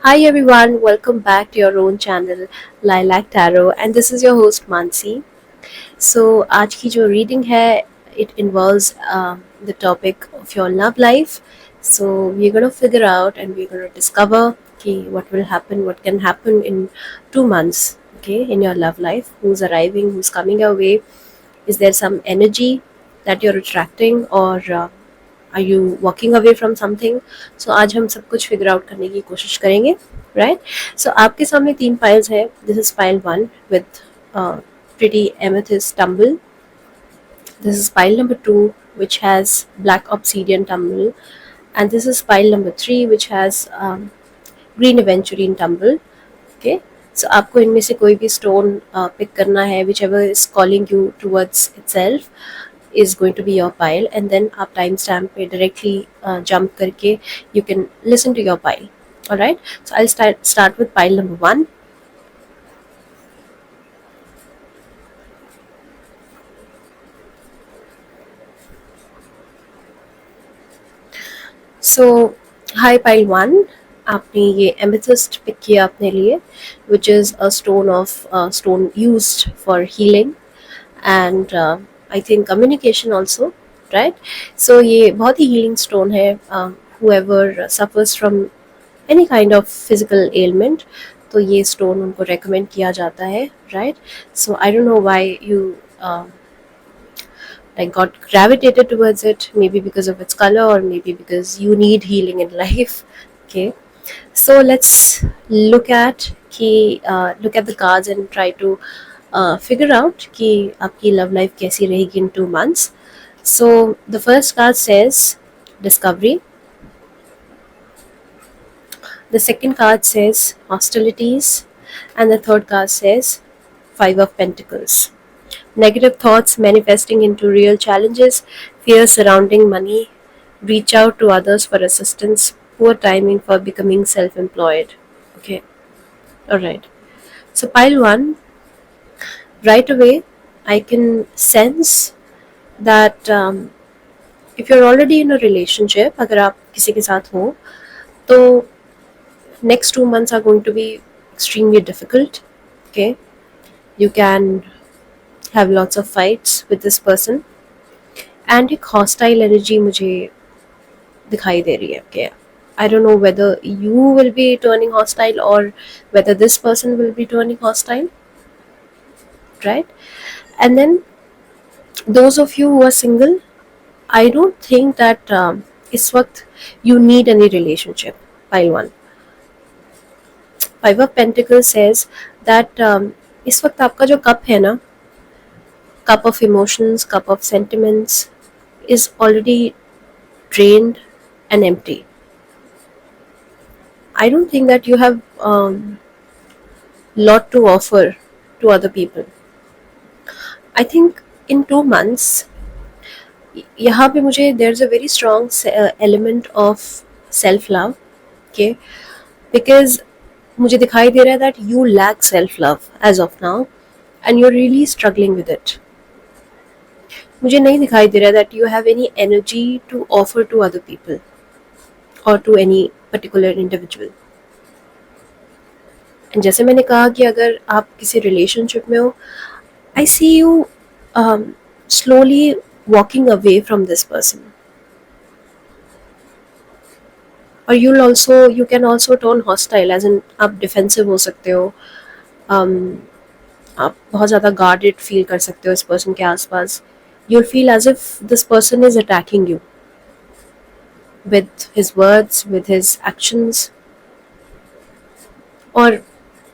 Hi everyone, welcome back to your own channel Lilac Tarot and this is your host Mansi. So आज की जो reading है it involves the topic of your love life. So we're going to figure out and we're going to discover what will happen, what can happen in 2 months, okay, in your love life. Who's arriving, who's coming your way? Is there some energy that you're attracting or are you walking away from something. So आज हम सब कुछ figure out करने की कोशिश करेंगे, right. सो आपके सामने 3 फाइल्स है. This is file 1 with pretty amethyst tumble. This is file number 2 which has black obsidian tumble, and this is file number 3 which has green aventurine tumble. Okay, so आपको इनमें से कोई भी स्टोन पिक करना है, whichever is calling you towards itself is going to be your pile, and then आप time stamp पे directly jump करके you can listen to your pile. Alright, so I'll start with pile number 1. So hi pile 1, आपने ये amethyst pick किया अपने लिए, which is a stone used for healing and I think communication also, right? So ये बहुत ही healing stone है. Whoever suffers from any kind of physical ailment, तो ये stone उनको recommend किया जाता है, right? So I don't know why you like got gravitated towards it, maybe because of its color or maybe because you need healing in life. Okay, so let's look at the cards and try to figure out कि आपकी love life कैसी रहेगी in 2 months. So the first card says discovery. The second card says hostilities, and the third card says Five of Pentacles. Negative thoughts manifesting into real challenges, fears surrounding money, reach out to others for assistance, poor timing for becoming self employed. Okay, alright. So, pile 1, right away, I can sense that if you're already in a relationship, अगर आप किसी के साथ हो, तो next 2 months are going to be extremely difficult. Okay, you can have lots of fights with this person, and एक hostile energy मुझे दिखाई दे रही है. Okay, I don't know whether you will be turning hostile or whether this person will be turning hostile, right? And then those of you who are single, I don't think that इस वक्त you need any relationship. Pile 1. Five of Pentacles says that इस वक्त आपका जो cup है ना, cup of emotions, cup of sentiments, is already drained and empty. I don't think that you have lot to offer to other people. I think in 2 months, यहाँ पे मुझे there's a very strong element of self love. Okay, because मुझे दिखाई दे रहा है that you lack self love as of now and you're really struggling with it. मुझे नहीं दिखाई दे रहा that you have any energy to offer to other people or to any particular individual. And जैसे मैंने कहा कि अगर आप किसी relationship में हो, I see you slowly walking away from this person. Or you can also turn hostile, as in आप defensive हो सकते हो. आप बहुत ज़्यादा guarded feel कर सकते हो इस person के आसपास. You'll feel as if this person is attacking you with his words, with his actions. और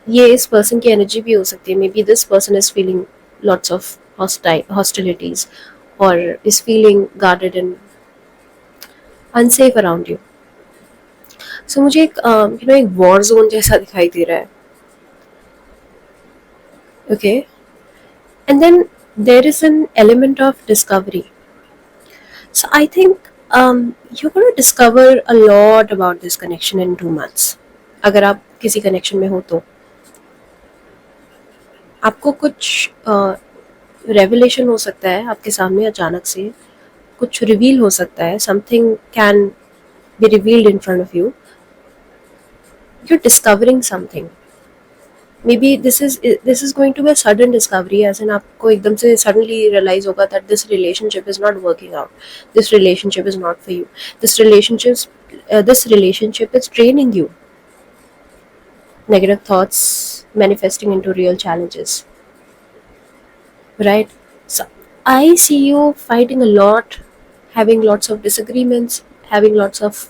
ये इस person की energy भी हो सकती है. Maybe this person is feeling lots of hostilities or is feeling guarded and unsafe around you. So मुझे एक एक war zone जैसा दिखाई दे रहा है. Okay, and then there is an element of discovery. So I think you're going to discover a lot about this connection in 2 months. अगर आप किसी connection में हो तो आपको कुछ revelation हो सकता है आपके सामने अचानक से, कुछ reveal हो सकता है. Something can be revealed in front of you. you're discovering something. Maybe this is going to be a sudden discovery, as in आपको एकदम से suddenly realize होगा that this relationship is not working out, this relationship is not for you, this relationship is draining you. Negative thoughts manifesting into real challenges, right? So I see you fighting a lot, having lots of disagreements, having lots of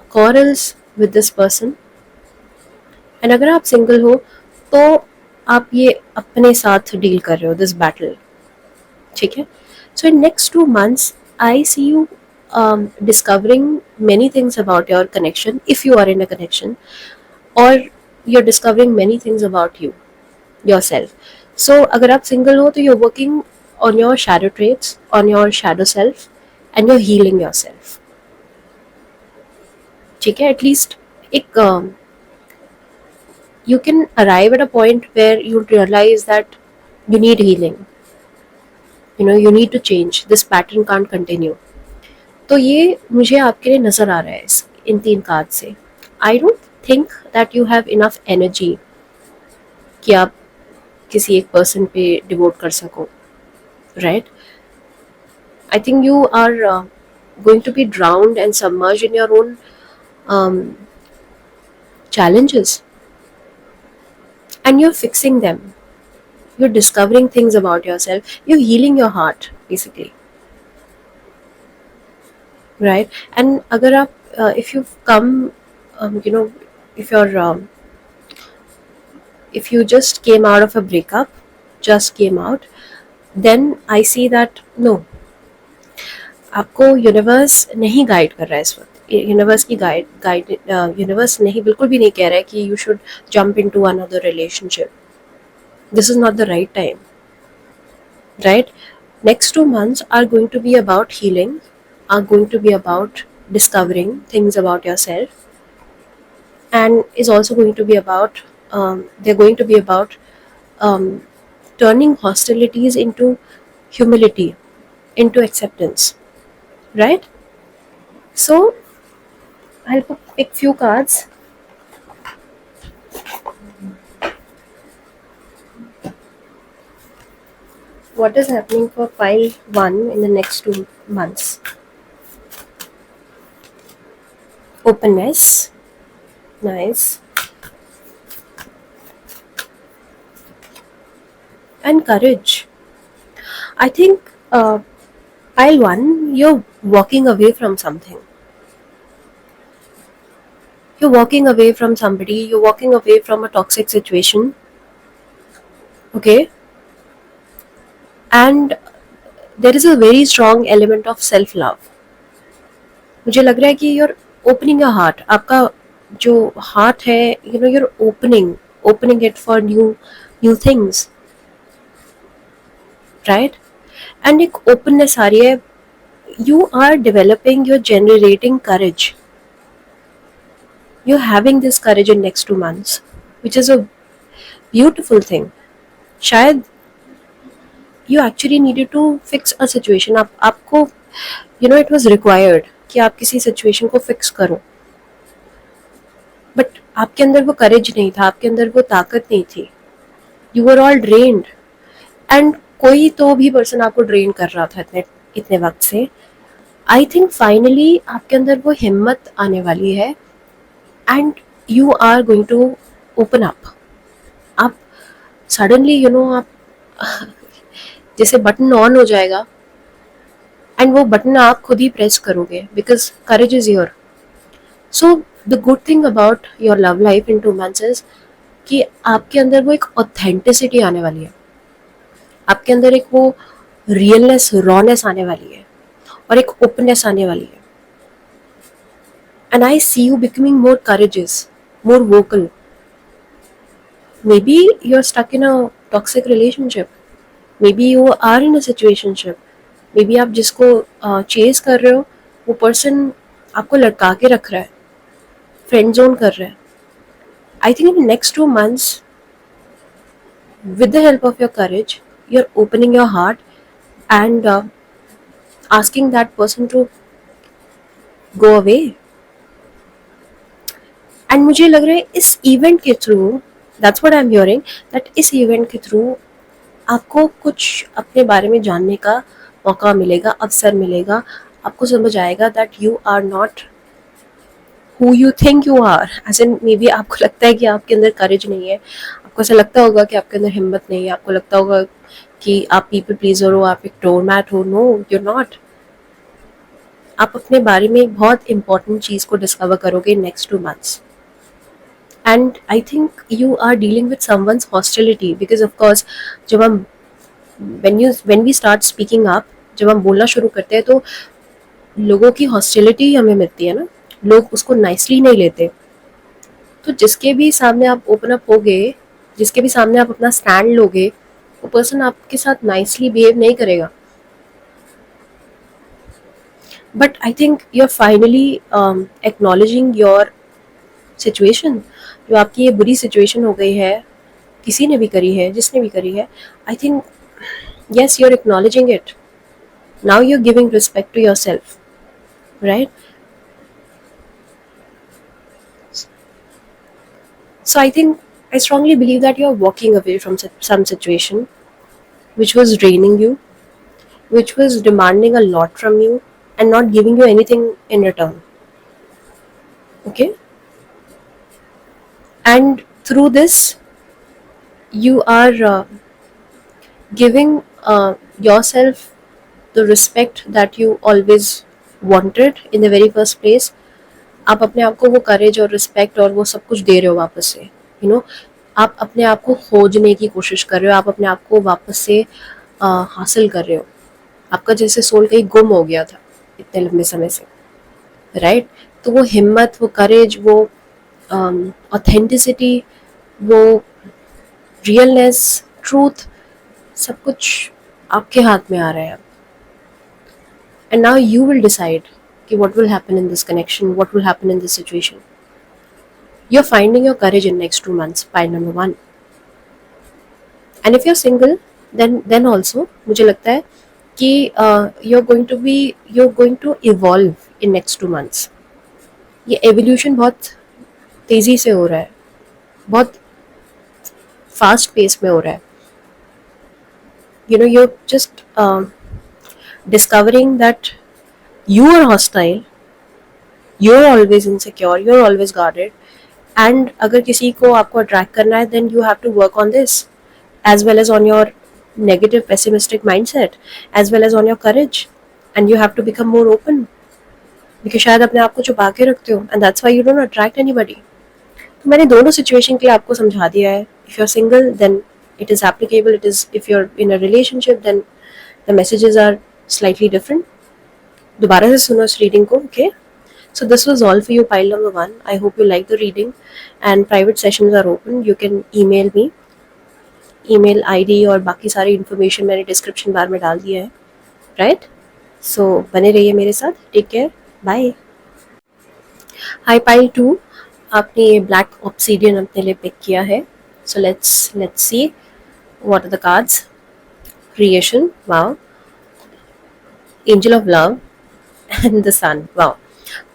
quarrels with this person. And अगर आप single हो तो आप ये अपने साथ deal कर रहे हो दिस बैटल, ठीक है? So in next 2 months I see you discovering many things about your connection if you are in a connection, or you're discovering many things about you yourself. So अगर आप single हो तो you're working on your shadow traits, on your shadow self, and you're healing yourself, ठीक है? At least एक you can arrive at a point where you realize that you need healing, you need to change, this pattern can't continue. तो ये मुझे आपके लिए नज़र आ रहा है इन 3 कार्ड से. I don't think that you have enough energy कि आप किसी एक पर्सन पे डिवोट कर सको, right? I think you are going to be drowned and submerge in your own challenges, and you're fixing them, you're discovering things about yourself, you're healing your heart basically, right? And agar aap if you've come if you're if you just came out of a breakup, just came out, then I see that no, आपको universe नहीं guide कर रहा है इस वक्त. Universe की universe नहीं, बिल्कुल भी नहीं कह रहा है कि you should jump into another relationship. This is not the right time, right? Next 2 months are going to be about healing, are going to be about discovering things about yourself, and is also going to be about they're going to be about um, turning hostilities into humility, into acceptance, right? So I'll pick few cards. What is happening for pile 1 in the next 2 months? Openness, nice, and courage. I think pile 1, you're walking away from something. You're walking away from somebody, you're walking away from a toxic situation, okay? And there is a very strong element of self love. मुझे लग रहा है कि you're opening your heart, आपका जो heart है, you're opening it for new things, right? And एक openness आ रही है, you are developing, you're generating courage, you're having this courage in next 2 months, which is a beautiful thing. शायद you actually needed to fix a situation. आपको it was required कि आप किसी situation को fix करो, but आपके अंदर वो courage नहीं था, आपके अंदर वो ताकत नहीं थी. You were all drained, and कोई तो भी person आपको drain कर रहा था इतने वक्त से. I think finally आपके अंदर वो हिम्मत आने वाली है, and you are going to open up. आप suddenly आप जैसे बटन ऑन हो जाएगा एंड वो बटन आप खुद ही प्रेस करोगे, because courage is your. So the good thing about your love life in 2 months is कि आपके अंदर वो एक ऑथेंटिसिटी आने वाली है, आपके अंदर एक वो रियलनेस, रॉनेस आने वाली है, और एक ओपननेस आने वाली है. And I see you becoming more courageous, more vocal. May be you are stuck in a toxic relationship, may be you are in a situationship, maybe आप जिसको चेज कर रहे हो वो पर्सन आपको लटका के रख रहा है, फ्रेंड जोन कर रहा है. I think in next 2 months, with the help of your courage, you're opening your heart and asking that person to go away. And मुझे लग रहा है इस इवेंट के through, that's what I am hearing, that इस event के through आपको कुछ अपने बारे में जानने का मौका मिलेगा, अवसर मिलेगा। आपको समझ आएगा that you are not who you think you are, as in maybe आपको लगता है कि आपके अंदर करेज नहीं है, आपको ऐसा लगता होगा कि आपके अंदर हिम्मत नहीं है, आपको लगता होगा कि आप पीपल प्लीजर हो, आप एक डोरमैट हो। No, you not. आप अपने बारे में बहुत इंपॉर्टेंट चीज को डिस्कवर करोगे next 2 months, and I think you are dealing with someone's hostility, because of course जब हम when we start speaking up, जब हम बोलना शुरू करते हैं तो लोगों की हॉस्टिलिटी हमें मिलती है ना, लोग उसको नाइसली नहीं लेते। तो जिसके भी सामने आप ओपन अप होगे, जिसके भी सामने आप अपना स्टैंड लोगे, वो पर्सन आपके साथ नाइसली बिहेव नहीं करेगा। But I think you are finally acknowledging your situation. जो आपकी ये बुरी सिचुएशन हो गई है, किसी ने भी करी है, जिसने भी करी है, I think yes, you're acknowledging it. Now you're giving respect to yourself, right? So I think I strongly believe that you're walking away from some situation which was draining you, which was demanding a lot from you, and not giving you anything in return. Okay? And through this, you are giving yourself the respect that you always wanted in the very first place. आप अपने आप को वो करेज और respect और वो सब कुछ दे रहे हो वापस से, यू नो। आप अपने आप को खोजने की कोशिश कर रहे हो, आप अपने आप को वापस से हासिल कर रहे हो। आपका जैसे सोल कहीं गुम हो गया था इतने लंबे समय से, राइट? तो वो हिम्मत, वो करेज, वो ऑथेंटिसिटी, वो रियलनेस, ट्रूथ, सब कुछ आपके हाथ में आ रहा है। And now you will decide कि what will happen in this connection, what will happen in this situation. You're finding your courage in next 2 months, pile number 1. And if you're single, then also मुझे लगता है कि you're going to evolve in next 2 months. ये evolution बहुत तेजी से हो रहा है, बहुत फास्ट पेस में हो रहा है। You're just discovering that you are hostile, you're always insecure, you're always guarded, and अगर किसी को आपको अट्रैक्ट करना है, then you have to work on this, as well as on your negative pessimistic mindset, as well as on your courage, and you have to become more open, because शायद अपने आप को छुपा के रखते हो, and that's why you don't attract anybody. तो मैंने दोनों सिचुएशन के लिए आपको समझा दिया है। If you're single, then it is applicable. It is, if you're in a relationship, then the messages are slightly different. दोबारा से सुनो इस रीडिंग को, okay? So this was all for you, pile number 1. I hope you liked the reading, and private sessions are open. You can email me. Email ID और बाकी सारी information मैंने description बार में डाल दिया है, राइट? सो बने रहिए मेरे साथ। Take care, bye. Hi pile 2, आपने ये ब्लैक ऑब्सीडियन अपने लिए पिक किया है। So let's see what are the cards. Creation, wow. Angel of love and the sun, wow.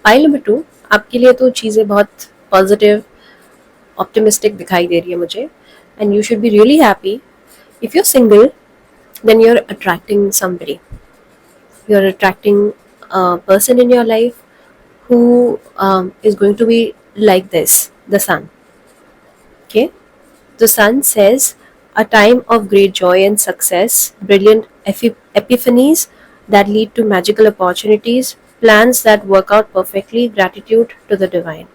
Pile number 2, आपके लिए तो चीज़ें बहुत पॉजिटिव, ऑप्टिमिस्टिक दिखाई दे रही है मुझे, and you should be really happy. If you're single, then you're attracting somebody. You're attracting a person in your life who is going to be like this, the sun. Okay? The sun says a time of great joy and success, brilliant epiphanies that lead to magical opportunities, plans that work out perfectly, gratitude to the divine.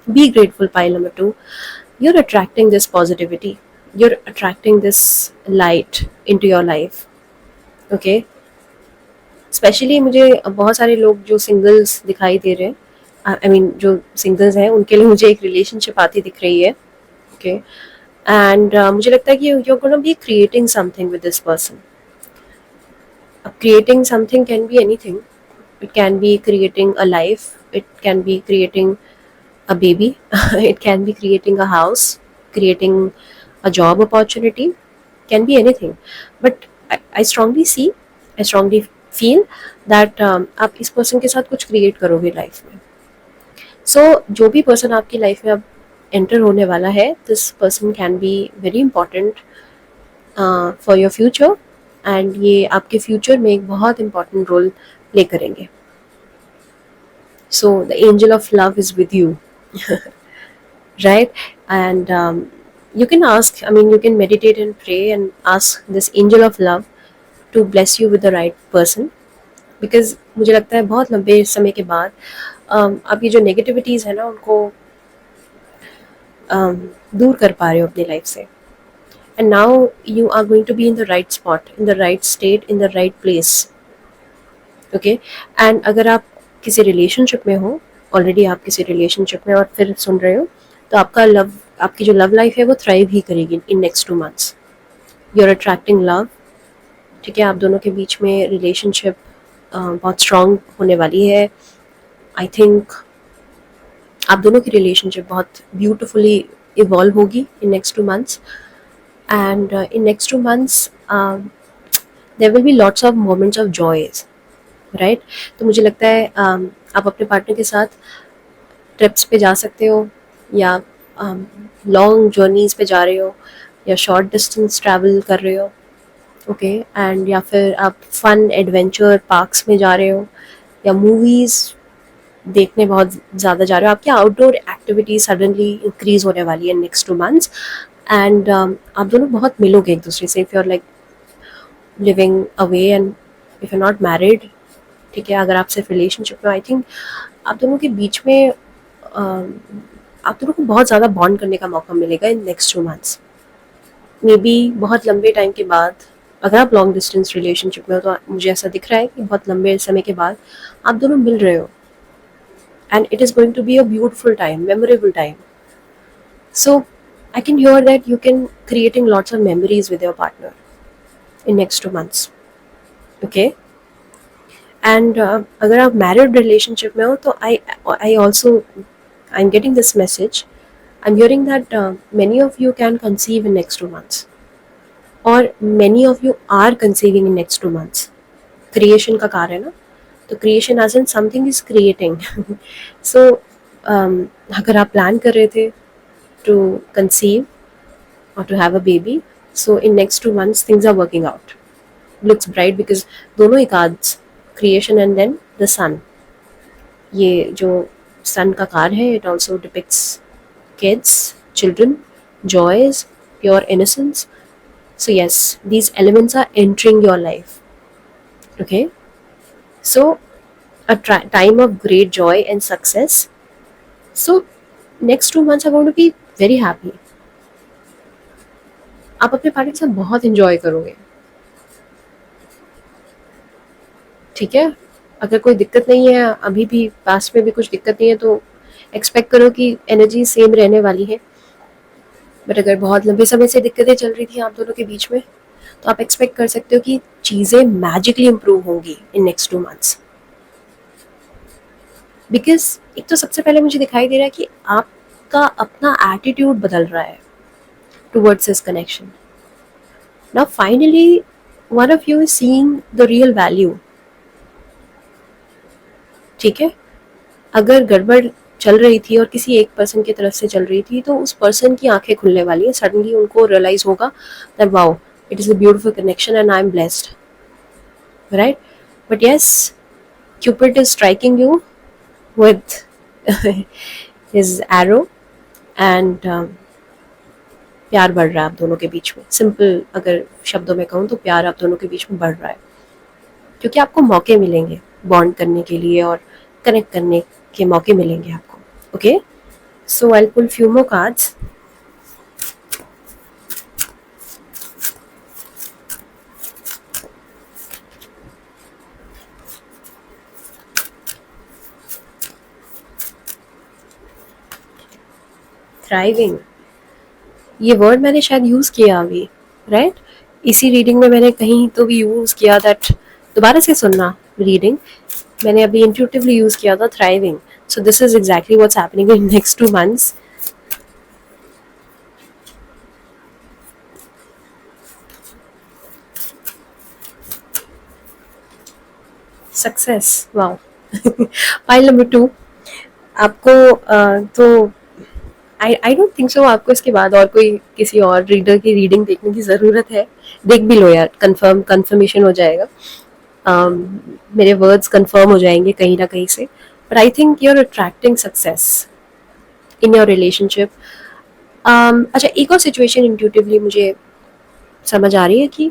Be grateful, pile number 2. You're attracting this positivity, you're attracting this light into your life, okay? Specially मुझे बहुत सारे लोग जो singles दिखाई दे रहे हैं, I mean जो singles हैं, उनके लिए मुझे एक रिलेशनशिप आती दिख रही है, ओके? एंड मुझे लगता है कि you're going to be creating something with this person. Creating something can be anything. It can be creating a life, it can be creating a baby, it can be creating a house, creating a job opportunity, can be anything. But I strongly feel that आप इस person के साथ कुछ create करोगे life में, सो जो भी person आपकी लाइफ में अब एंटर होने वाला है, this person can be very important for your future, and ये आपके फ्यूचर में एक बहुत इंपॉर्टेंट रोल प्ले करेंगे. So the angel of love is with you, right? And you can ask, I mean, you can meditate and pray and ask this angel of love to bless you with the right person. Because मुझे लगता है बहुत लंबे समय के बाद आप ये जो नेगेटिविटीज़ है ना उनको दूर कर पा रहे हो अपनी लाइफ से. And now you are going to be in the right spot, in the right state, in the right place. Okay. And अगर आप किसी रिलेशनशिप में हो, ऑलरेडी आप किसी रिलेशनशिप में और फिर सुन रहे हो, तो आपकी जो लव लाइफ है वो थ्राइव ही करेगी in next 2 months. You are attracting love. ठीक है, आप दोनों के बीच में रिलेशनशिप बहुत स्ट्रांग होने वाली है. आई थिंक आप दोनों की रिलेशनशिप बहुत ब्यूटिफुली इवॉल्व होगी in next 2 months. And in next 2 months there will be lots of moments of joys, right? तो मुझे लगता है आप अपने पार्टनर के साथ ट्रिप्स पे जा सकते हो, या लॉन्ग जर्नीज पे जा रहे हो, या शॉर्ट डिस्टेंस ट्रैवल कर रहे हो. ओके. एंड या फिर आप फन एडवेंचर पार्क्स में जा रहे हो, या मूवीज़ देखने बहुत ज़्यादा जा रहे हो. आपकी आउटडोर एक्टिविटी सडनली इंक्रीज होने वाली है नेक्स्ट 2 months. एंड आप दोनों बहुत मिलोगे एक दूसरे से. If you are like living away and if you not married, ठीक है, अगर आप सिर्फ रिलेशनशिप में, आई थिंक आप दोनों के बीच में आप दोनों को बहुत ज़्यादा बॉन्ड करने का मौका मिलेगा इन नेक्स्ट 2 months. मे बी बहुत लंबे टाइम के बाद, अगर आप लॉन्ग डिस्टेंस रिलेशनशिप में हो तो मुझे ऐसा दिख रहा है कि बहुत लंबे समय के बाद आप दोनों मिल रहे हो, and it is going to be a beautiful time, memorable time. So I can hear that you can creating lots of memories with your partner in next 2 months. Okay. And अगर आप मैरिड रिलेशनशिप में हो तो I also I am getting this message. I am hearing that many of you can conceive in next 2 months, और many of you are conceiving in next 2 months. Creation का कार्य है ना, तो creation as in something is creating. So अगर आप plan कर रहे थे टू कंसीव और to have a baby, so in next 2 months things are working out. Looks bright, because दोनों ही cards, creation and then the sun, ये जो सन का कार्ड है, it also depicts kids, children, joys, pure innocence. So yes, these elements are entering your life. Okay. So a time of great joy and success. So next 2 months are going to be very happy. आप अपने partner के साथ बहुत enjoy करोगे. ठीक है. अगर कोई दिक्कत नहीं है, अभी भी पास्ट में भी कुछ दिक्कत नहीं है, तो एक्सपेक्ट करो कि एनर्जी सेम रहने वाली है. बट अगर बहुत लंबे समय से दिक्कतें चल रही थी आप दोनों के बीच में, तो आप एक्सपेक्ट कर सकते हो कि चीज़ें मैजिकली इम्प्रूव होंगी इन नेक्स्ट 2 months. बिकॉज एक तो सबसे पहले मुझे दिखाई दे रहा है कि आपका अपना एटीट्यूड बदल रहा है towards this connection. Now finally one of you is seeing the real value. ठीक है. अगर गड़बड़ चल रही थी और किसी एक पर्सन की तरफ से चल रही थी, तो उस पर्सन की आंखें खुलने वाली है. सडनली उनको रियलाइज होगा that wow, it is a beautiful connection and I am blessed, right? But yes, Cupid is striking you with his arrow, and प्यार बढ़ रहा है आप दोनों के बीच में. सिंपल अगर शब्दों में कहूँ तो प्यार आप दोनों के बीच में बढ़ रहा है, क्योंकि आपको मौके मिलेंगे बॉन्ड करने के लिए और कनेक्ट करने के मौके मिलेंगे आपको. Okay. So I will pull few more cards. Thriving, ये वर्ड मैंने शायद यूज़ किया अभी, राइट? इसी रीडिंग में मैंने कहीं तो भी यूज़ किया दैट. दोबारा से सुनना रीडिंग, मैंने अभी इंट्यूटिवली यूज़ किया था thriving. So this is exactly what's happening in next 2 months. Success, wow. Pile number 2. आपको तो आई डोंट थिंक सो आपको इसके बाद और कोई किसी और रीडर की रीडिंग देखने की ज़रूरत है। देख भी लो यार, कंफर्मेशन हो जाएगा। मेरे वर्ड्स कंफर्म हो जाएंगे कहीं ना कहीं से। But I think you are attracting success in your relationship. अच्छा, एक और सिचुएशन इंट्यूटिवली मुझे समझ आ रही है कि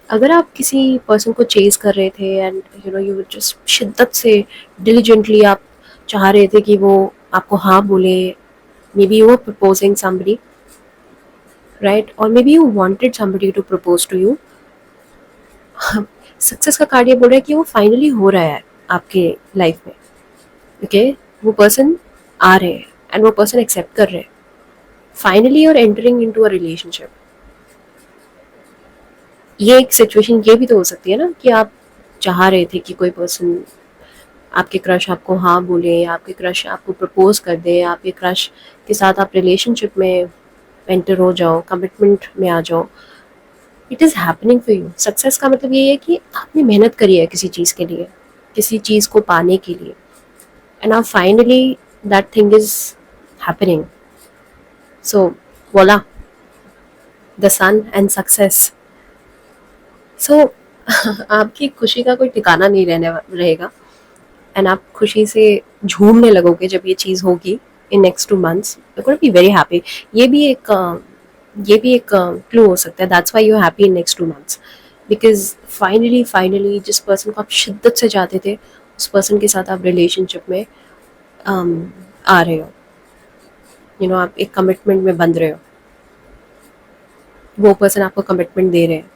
अगर आप किसी पर्सन को चेज कर रहे थे एंड यू जस्ट शिद्दत से डिलीजेंटली आप चाह रहे थे कि वो आपको हाँ बोले, may B you were proposing somebody, right, और may B you wanted somebody to propose to you. Success का कार्ड ये बोल रहा है कि वो फाइनली हो रहा है आपके लाइफ में। ओके, वो पर्सन आ रहे हैं एंड वो पर्सन एक्सेप्ट कर रहे हैं। Finally you are entering into a relationship. ये एक सिचुएशन ये भी तो हो सकती है ना कि आप चाह रहे थे कि कोई पर्सन, आपके क्रश आपको हाँ बोले, आपके क्रश आपको प्रपोज कर दे, आपके क्रश के साथ आप रिलेशनशिप में एंटर हो जाओ, कमिटमेंट में आ जाओ। It is happening for you. Success का मतलब ये है कि आपने मेहनत करी है किसी चीज़ के लिए, किसी चीज़ को पाने के लिए, and now finally that thing is happening. So voila, the sun and success. So आपकी खुशी का कोई ठिकाना नहीं रहने रहेगा एंड आप खुशी से झूमने लगोगे जब ये चीज़ होगी in next 2 months। You gonna be very happy. ये भी एक क्लू हो सकता है, that's why you happy in next 2 months, because finally जिस पर्सन को आप शिद्दत से चाहते थे, उस पर्सन के साथ आप रिलेशनशिप में आ रहे हो। आप एक कमिटमेंट में बंध रहे हो, वो पर्सन आपको कमिटमेंट दे रहे हैं।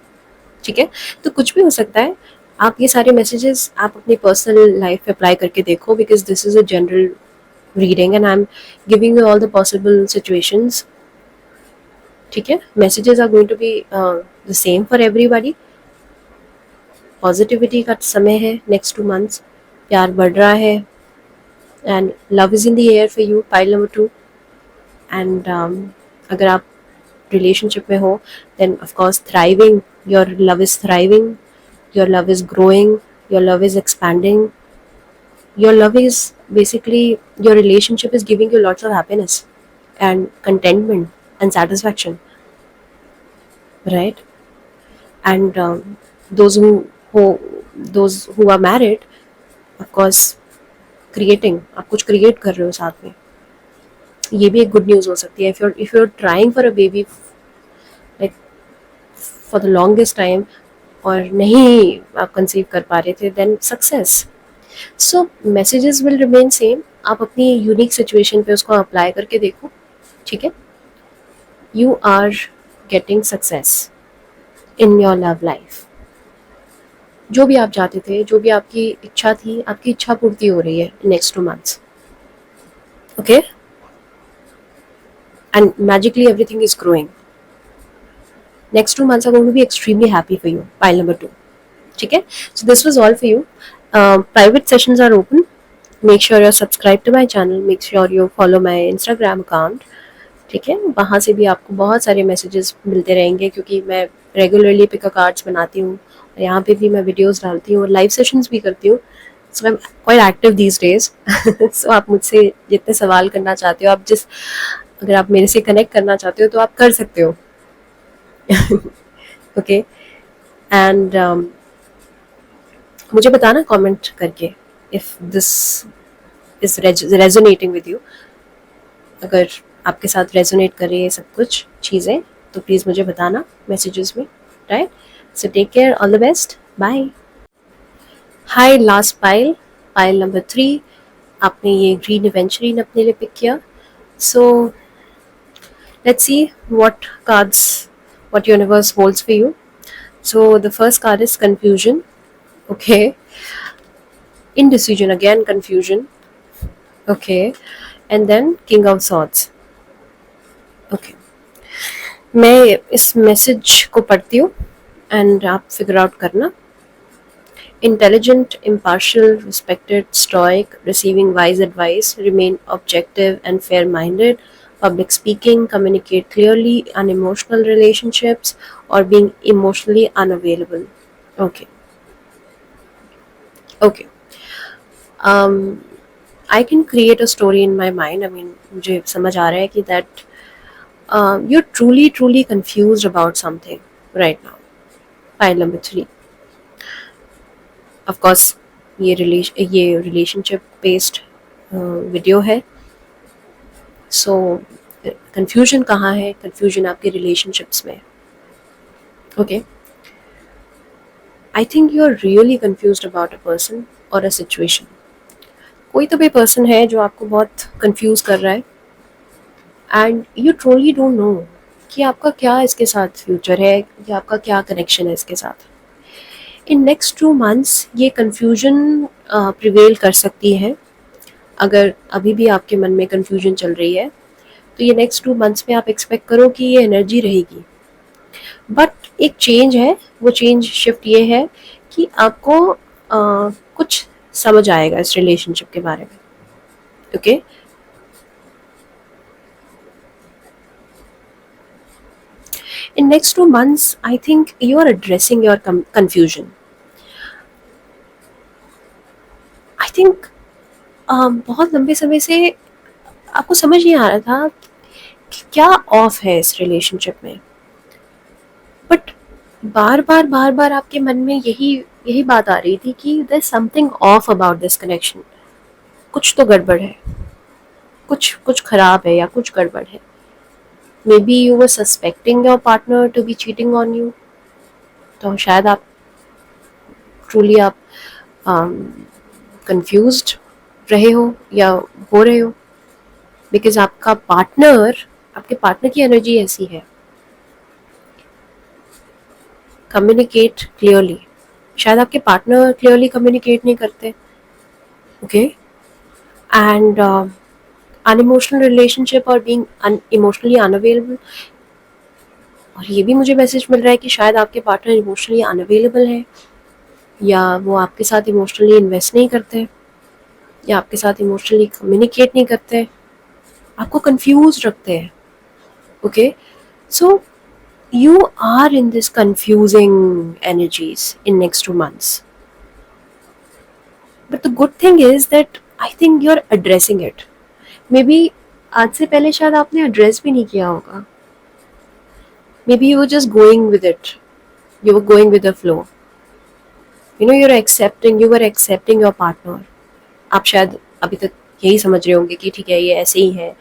ठीक है, तो कुछ भी हो सकता है। आप ये सारे मैसेजेस आप अपनी पर्सनल लाइफ पे अप्लाई करके देखो, because this is a general reading and I am giving you all the possible situations. ठीक है, messages are going to be the same for everybody. Positivity का समय है नेक्स्ट 2 months। प्यार बढ़ रहा है and love is in the air for you, pile number 2। And अगर आप रिलेशनशिप में हो, then of course thriving, your love is thriving, your love is growing, your love is expanding, your love is basically, your relationship is giving you lots of happiness and contentment and satisfaction, right? And those who those who are married, of course, creating, आप कुछ create कर रहे हो साथ में। ये भी एक गुड न्यूज़ हो सकती है। If you are trying for a baby like for the longest time और नहीं आप कंसीव कर पा रहे थे, then success. So messages will remain same. आप अपनी यूनिक सिचुएशन पे उसको अप्लाई करके देखो। ठीक है, you are getting success in your love life. जो भी आप चाहते थे, जो भी आपकी इच्छा थी, आपकी इच्छा पूर्ति हो रही है next 2 months। Okay, and magically everything is growing. Next 2 months are going to be extremely happy for you. Pile number 2. Okay? So this was all for you. Private sessions are open. Make sure you're subscribed to my channel. Make sure you follow my Instagram account. ठीक है, वहाँ से भी आपको बहुत सारे messages मिलते रहेंगे, क्योंकि मैं रेगुलरली पिक कार्ड्स बनाती हूँ और यहाँ पे भी मैं वीडियोस डालती हूँ और लाइव सेशंस भी करती हूँ। So I am quite active these days. So आप मुझसे जितने सवाल करना चाहते हो, अगर आप मेरे से कनेक्ट करना चाहते हो तो आप कर सकते हो। ओके, एंड मुझे बताना कमेंट करके if this is resonating with you. अगर आपके साथ रेजोनेट कर रही है सब कुछ चीज़ें, तो प्लीज़ मुझे बताना मैसेजेस में, right? So take care, all the best, bye. Hi last pile number 3। आपने ये ग्रीन एवेंचुरीन अपने लिए पिक किया। सो let's see what universe holds for you. So the first card is confusion. Okay, indecision, again confusion. Okay, and then king of swords. Okay, मैं इस message को पढ़ती हूँ एंड आप फिगर आउट करना। Intelligent, impartial, respected, stoic, receiving wise advice, remain objective and fair-minded, public speaking, communicate clearly, unemotional relationships, or being emotionally unavailable. Okay. Okay. Um, I can create a story in my mind. I mean मुझे समझ आ रहा है कि that you are truly truly confuse about something right now. File number 3. Of course ये relationship based video है. So confusion कहाँ है? कंफ्यूजन आपके रिलेशनशिप्स में. Okay, I think you are really confused about a person और a situation. कोई तो भी पर्सन है जो आपको बहुत कंफ्यूज कर रहा है and you truly don't know कि आपका क्या इसके साथ फ्यूचर है या आपका क्या कनेक्शन है इसके साथ. इन नेक्स्ट 2 मंथ्स ये कंफ्यूजन प्रिवेल कर सकती है. अगर अभी भी आपके मन में कंफ्यूजन चल रही है तो ये नेक्स्ट 2 मंथ्स में आप एक्सपेक्ट करो कि ये एनर्जी रहेगी. बट एक चेंज है, वो चेंज शिफ्ट ये है कि आपको कुछ समझ आएगा इस रिलेशनशिप के बारे में. Okay, in next 2 months I think you are addressing your confusion. I think बहुत लंबे समय से आपको समझ नहीं आ रहा था कि क्या ऑफ है इस रिलेशनशिप में. बट बार बार आपके मन में यही यही बात आ रही थी कि there something off about this connection. कुछ तो गड़बड़ है, कुछ कुछ खराब है या कुछ गड़बड़ है. May be you were suspecting your partner to be cheating on you. तो शायद आप ट्रूली आप कंफ्यूज्ड रहे हो या हो रहे हो बिकॉज आपके पार्टनर की एनर्जी ऐसी है. Communicate clearly. शायद आपके पार्टनर क्लियरली कम्युनिकेट नहीं करते. ओके, एंड अनइमोशनल रिलेशनशिप और बीइंग इमोशनली अनअवेलेबल. और ये भी मुझे मैसेज मिल रहा है कि शायद आपके पार्टनर इमोशनली अनअवेलेबल है या वो आपके साथ इमोशनली इन्वेस्ट नहीं करते या आपके साथ इमोशनली कम्युनिकेट नहीं करते, आपको कंफ्यूज रखते हैं. Okay, so you are in this confusing energies in next 2 months. But the good thing is that I think you're addressing it. Maybe आज से पहले शायद आपने address भी नहीं किया होगा. Maybe you were just going with it. You were going with the flow. You know, you were accepting your partner. आप शायद अभी तक यही समझ रहे होंगे कि ठीक है ये ऐसे ही है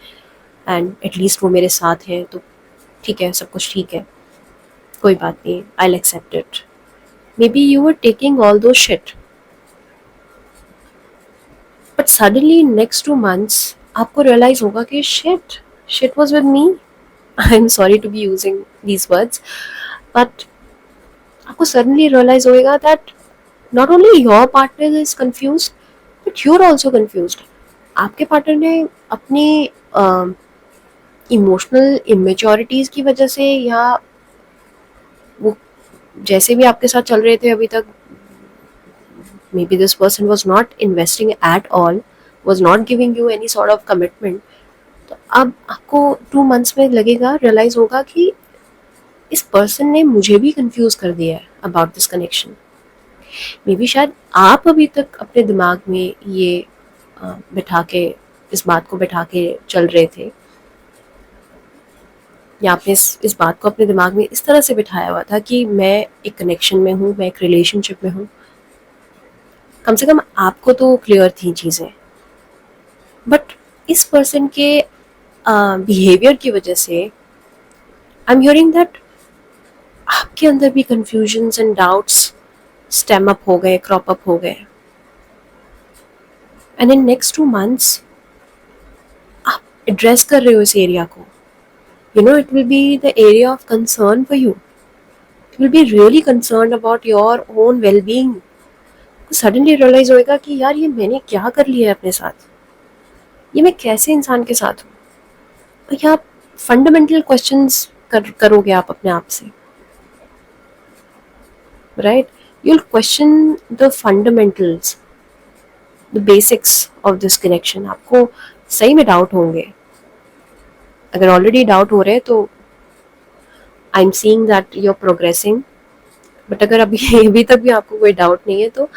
एंड एटलीस्ट वो मेरे साथ हैं तो ठीक है, सब कुछ ठीक है, कोई बात नहीं, I'll accept it. Maybe you were taking all those shit. But suddenly in next 2 months आपको realize होगा कि shit was with me. I'm sorry to be using these words, but आपको suddenly realize होगा that not only your partner is confused, but you're also confused. आपके partner ने अपनी emotional इमेच्योरिटीज की वजह से या वो जैसे भी आपके साथ चल रहे थे अभी तक, maybe this person was not investing at all, was not giving you any sort of commitment. तो अब आपको 2 months में लगेगा, रियलाइज होगा कि इस पर्सन ने मुझे भी कंफ्यूज कर दिया है about this connection. May be शायद आप अभी तक अपने दिमाग में ये बिठा के इस बात को बिठा के चल रहे थे या आपने इस बात को अपने दिमाग में इस तरह से बिठाया हुआ था कि मैं एक कनेक्शन में हूँ, मैं एक रिलेशनशिप में हूँ. कम से कम आपको तो क्लियर थी चीज़ें. बट इस पर्सन के बिहेवियर की वजह से आई एम हियरिंग दैट आपके अंदर भी confusions and doubts stem up हो गए, क्रॉप अप हो गए. एंड इन नेक्स्ट 2 months आप एड्रेस कर रहे हो इस एरिया को. You know, it will be the area of concern for you. You will be really concerned about your own well-being. Suddenly realize होएगा कि यार ये मैंने क्या कर लिया है अपने साथ, ये मैं कैसे इंसान के साथ हूँ. और ये आप फंडामेंटल क्वेश्चंस करोगे आप अपने आप से, right? You'll question the fundamentals, the basics of this connection. आपको सही में डाउट होंगे. अगर ऑलरेडी डाउट हो रहे हैं तो I am seeing that you are progressing. But अगर अभी तक भी आपको कोई डाउट नहीं है तो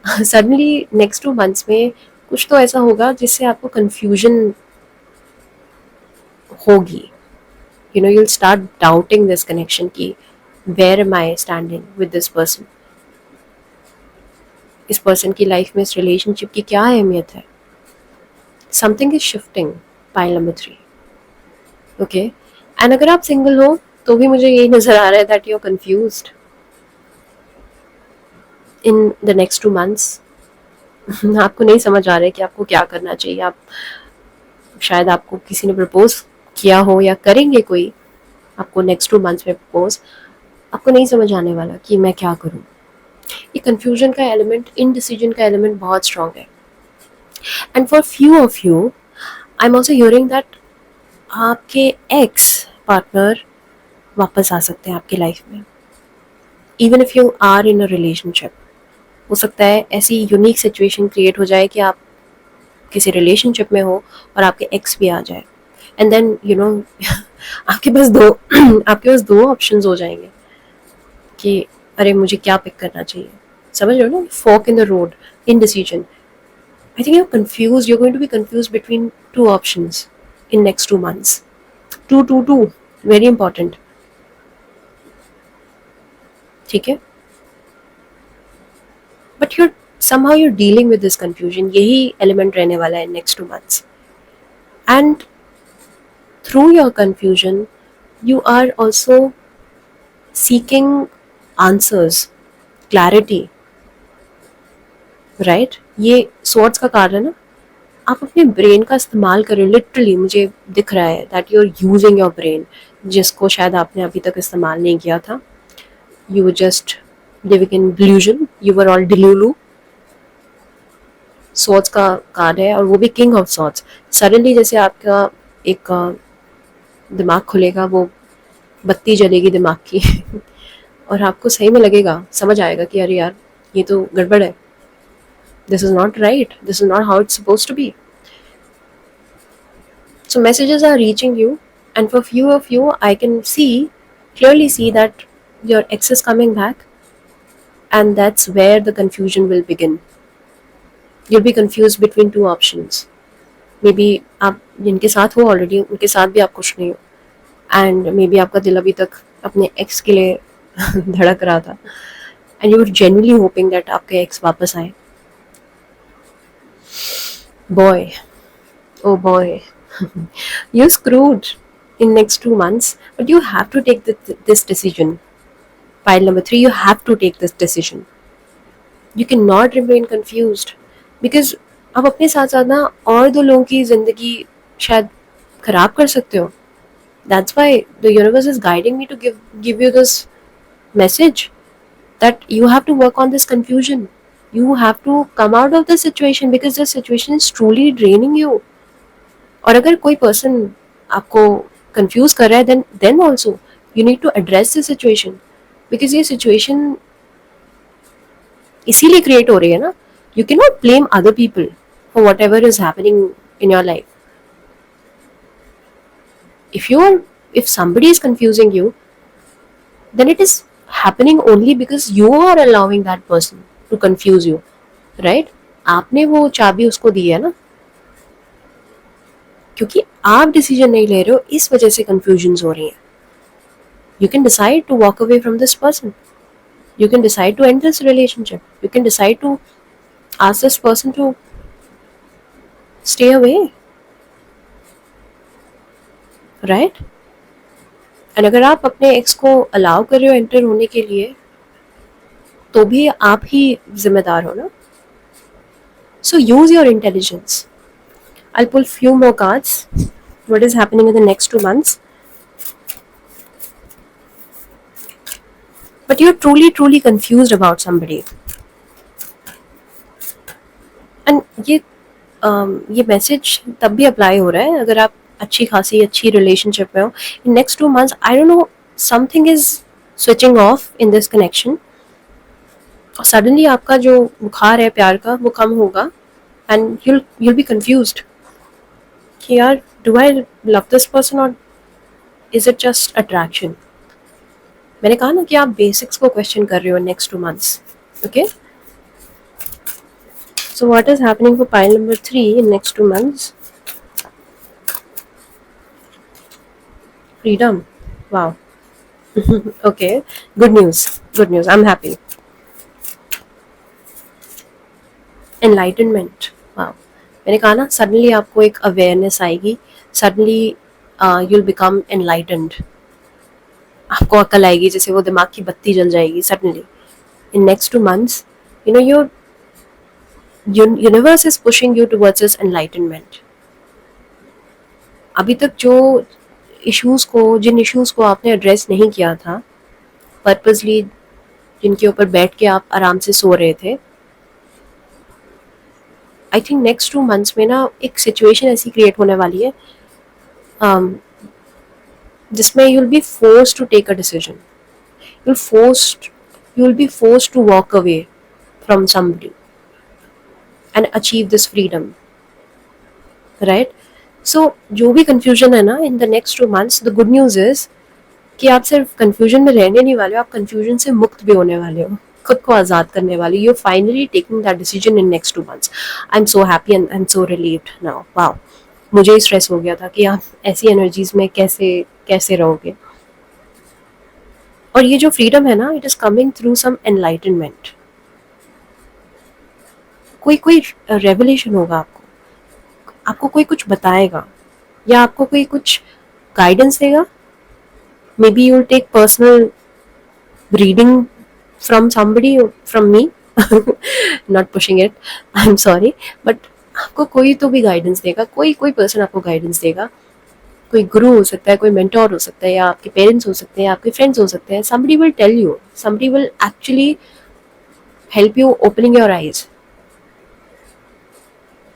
सडनली नेक्स्ट 2 months में कुछ तो ऐसा होगा जिससे आपको कंफ्यूजन होगी. You'll start doubting this connection की where am I standing with this person. इस पर्सन की लाइफ में इस रिलेशनशिप की क्या अहमियत है. Something is shifting. Pile number 3. Okay. And अगर आप सिंगल हो तो भी मुझे यही नजर आ रहा है that you are confused in the next 2 months. आपको नहीं समझ आ रहा है कि आपको क्या करना चाहिए. आप शायद आपको किसी ने प्रपोज किया हो या करेंगे कोई आपको नेक्स्ट 2 months में प्रपोज. आपको नहीं समझ आने वाला कि मैं क्या करूं. ये कंफ्यूजन का एलिमेंट, इनडिसीजन का एलिमेंट बहुत स्ट्रांग है. And for few of you I am also hearing that आपके एक्स पार्टनर वापस आ सकते हैं आपकी लाइफ में, even if you are in a relationship. हो सकता है ऐसी यूनिक सिचुएशन क्रिएट हो जाए कि आप किसी रिलेशनशिप में हो और आपके एक्स भी आ जाए. एंड देन आपके पास दो ऑप्शंस हो जाएंगे कि अरे मुझे क्या पिक करना चाहिए. समझ रहे हो ना. Fork in the road, indecision. I think you're confused. You're going to be confused between two options in next 2 months. Two. Very important. ठीक है. But somehow you're dealing with this confusion. यही element रहने वाला है next 2 months. And through your confusion, you are also seeking answers, clarity. Right? ये swords का card है ना. आप अपने ब्रेन का इस्तेमाल करें. लिटरली मुझे दिख रहा है that you are using your brain, जिसको शायद आपने अभी तक इस्तेमाल नहीं किया था. You were just living in delusion. You were all delulu. Swords का कार्ड है और वो भी किंग ऑफ सॉर्ड्स. सडनली जैसे आपका एक दिमाग खुलेगा, वो बत्ती जलेगी दिमाग की और आपको सही में लगेगा, समझ आएगा कि अरे यार ये तो गड़बड़ है. This is not right. This is not how it's supposed to be. So messages are reaching you, and for few of you, I can clearly see that your ex is coming back, and that's where the confusion will begin. You'll be confused between two options. Maybe आप जिनके साथ हो already, उनके साथ भी आप खुश नहीं हो, and maybe आपका दिल अभी तक अपने ex के लिए धड़क रहा था, and you were genuinely hoping that आपके ex वापस आए. Boy, oh boy, you're screwed in next 2 months. But you have to take this decision. Pile number 3, you have to take this decision. You cannot remain confused because आप अपने साथ साथ ना और दो लोगों की जिंदगी शायद खराब कर सकते हो. That's why the universe is guiding me to give you this message that you have to work on this confusion. You have to come out of the situation because the situation is truly draining you. और अगर कोई person आपको confuse कर रहा है, then also you need to address the situation because ये situation इसीलिए create हो रही है ना. You cannot blame other people for whatever is happening in your life. If somebody is confusing you, then it is happening only because you are allowing that person to confuse you, right? आपने वो चाबी उसको दी है ना, क्योंकि आप decision नहीं ले रहे हो, इस वजह से कंफ्यूजन्स हो रही हैं. You can decide to walk away from this person. You can decide to end this relationship. You can decide to ask this person to stay away, right? And अगर आप अपने एक्स को अलाउ कर रहे हो एंटर होने के लिए, तो भी आप ही जिम्मेदार हो ना. So use your intelligence. I'll pull few more cards. What is happening in the next 2 months? But you're truly confused about somebody. And ये मैसेज तब भी अप्लाई हो रहा है अगर आप अच्छी रिलेशनशिप में हो. In next 2 months, I don't know, something is switching off in this connection. Suddenly आपका जो बुखार है प्यार का वो कम होगा एंड you'll be confused कि यार do I love this person or is it just attraction. मैंने कहा ना कि आप बेसिक्स को क्वेश्चन कर रहे हो next 2 months. Okay, So what is happening for pile number 3 in next 2 months? Freedom. Wow. Okay. Good news. Good news. I'm happy. Enlightenment. Wow. मैंने कहा ना, suddenly आपको एक awareness आएगी. Suddenly you'll become enlightened. आपको अकल आएगी, जैसे वो दिमाग की बत्ती जल जाएगी suddenly. In next 2 months, your universe is pushing you towards this enlightenment. अभी तक जिन इश्यूज को आपने एड्रेस नहीं किया था पर्पसली, जिनके ऊपर बैठ के आप आराम से सो रहे थे, आई थिंक नेक्स्ट 2 मंथ्स में ना एक सिचुएशन ऐसी क्रिएट होने वाली है जिसमें you will be forced to take a decision. You will be forced to walk away from somebody and achieve this freedom, right? So जो भी कंफ्यूजन है ना in the next 2 months, the good news is कि आप सिर्फ confusion में रहने नहीं वाले हो, आप कंफ्यूजन से मुक्त भी होने वाले हो, खुद को आज़ाद करने वाले. You finally taking that decision in next 2 months. I am so happy and I am so relieved now. Wow, मुझे ही स्ट्रेस हो गया था कि आप ऐसी एनर्जीज में कैसे कैसे रहोगे. और ये जो फ्रीडम है ना, it is coming through some enlightenment. कोई रेवलेशन होगा आपको कोई कुछ बताएगा या आपको कोई कुछ गाइडेंस देगा. May be you will take personal reading from somebody, from me. Not pushing it, I'm sorry, but आपको कोई तो भी गाइडेंस देगा, कोई पर्सन आपको गाइडेंस देगा. कोई गुरु हो सकता है, कोई मेंटोर हो सकता है, या आपके पेरेंट्स हो सकते हैं, आपके फ्रेंड्स हो सकते हैं. somebody will tell you, somebody will actually help you opening your eyes,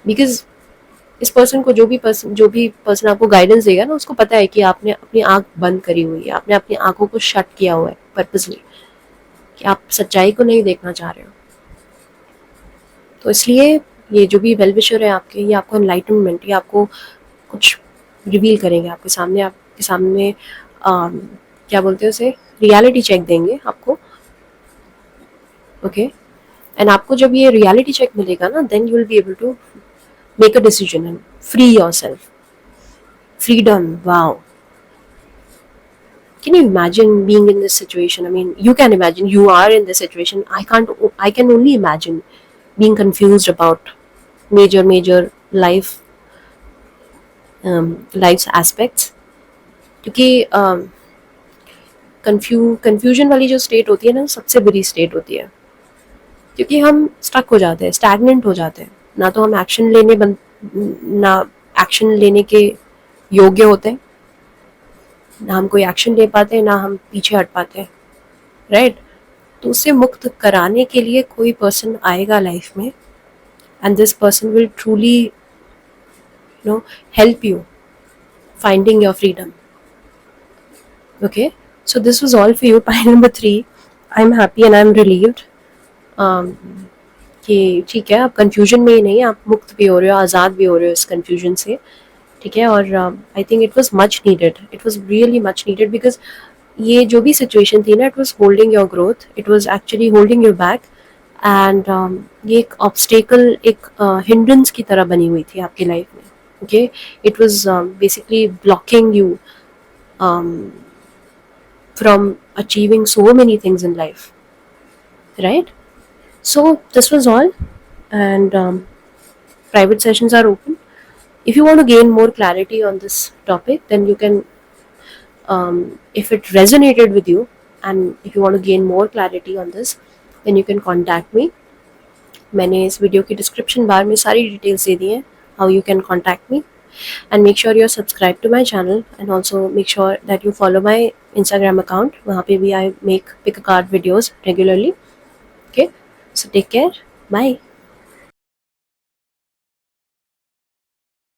because इस पर्सन को जो भी पर्सन आपको गाइडेंस देगा ना, उसको पता है कि आपने अपनी आंख बंद करी हुई है, आपने अपनी आंखों को शट किया हुआ है पर्पसली, कि आप सच्चाई को नहीं देखना चाह रहे हो. तो इसलिए ये जो भी वेल विशर है आपके, ये आपको एनलाइटनमेंट, ये आपको कुछ रिवील करेंगे आपके सामने क्या बोलते हैं उसे, रियलिटी चेक देंगे आपको. ओके, एंड आपको जब ये रियलिटी चेक मिलेगा ना, then you will be able to make a decision and free yourself. Freedom. Wow. Can you imagine being in this situation? I mean, you can imagine, you are in this situation. I can only imagine being confused about major life's aspects. क्योंकि confusion वाली जो state होती है ना, सबसे बुरी state होती है, क्योंकि हम स्टक हो जाते हैं, स्टैग्नेंट हो जाते हैं. ना तो हम एक्शन लेने के योग्य होते हैं, ना हम कोई एक्शन ले पाते हैं, ना हम पीछे हट पाते हैं, राइट? तो उससे मुक्त कराने के लिए कोई पर्सन आएगा लाइफ में, and this person will truly help you finding your freedom. Okay, so this was all for you, point number 3. I am happy and I M relieved कि ठीक है, आप कंफ्यूजन में ही नहीं, आप मुक्त भी हो रहे हो, आज़ाद भी हो रहे हो इस कंफ्यूजन से. ठीक है, और I think it was much needed, it was really much needed, because ये जो भी सिचुएशन थी ना, it was holding your growth, it was actually holding your back, and ये एक ऑब्स्टेकल, एक हिंड्रेंस की तरह बनी हुई थी आपकी लाइफ में. Okay, it was basically blocking you from achieving so many things in life, right? So this was all, and private sessions are open. If you want to gain more clarity on this topic, then you can, if it resonated with you, and if you want to gain more clarity on this, then you can contact me. मैंने इस video की description बार में सारी details दे दी हैं, how you can contact me. And make sure you're subscribed to my channel, and also make sure that you follow my Instagram account. वहाँ पे भी I make pick a card videos regularly. Okay, so take care. Bye.